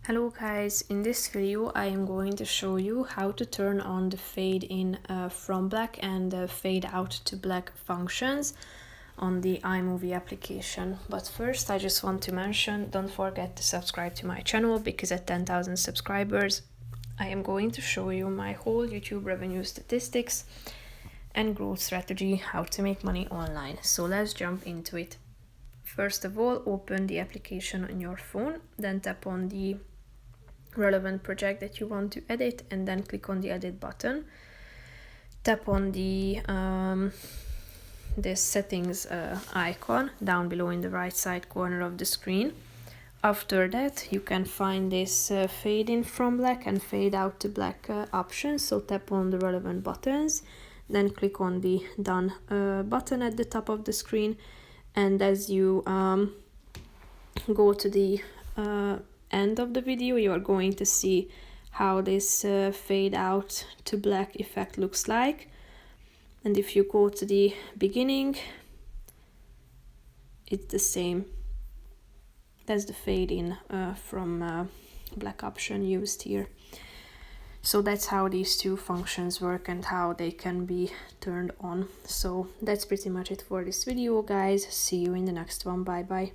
Hello guys, in this video I am going to show you how to turn on the fade in from black and fade out to black functions on the iMovie application. But first I just want to mention, don't forget to subscribe to my channel, because at 10,000 subscribers I am going to show you my whole YouTube revenue statistics and growth strategy, how to make money online. So let's jump into it. First of all, open the application on your phone, then tap on the relevant project that you want to edit and then click on the edit button. Tap on the settings icon down below in the right side corner of the screen. After that you can find this fade in from black and fade out to black options, so tap on the relevant buttons, then click on the done button at the top of the screen, and as you go to the end of the video you are going to see how this fade out to black effect looks like. And if you go to the beginning, it's the same. That's the fade in from black option used here. So that's how these two functions work and how they can be turned on. So that's pretty much it for this video, guys. See you in the next one. Bye bye.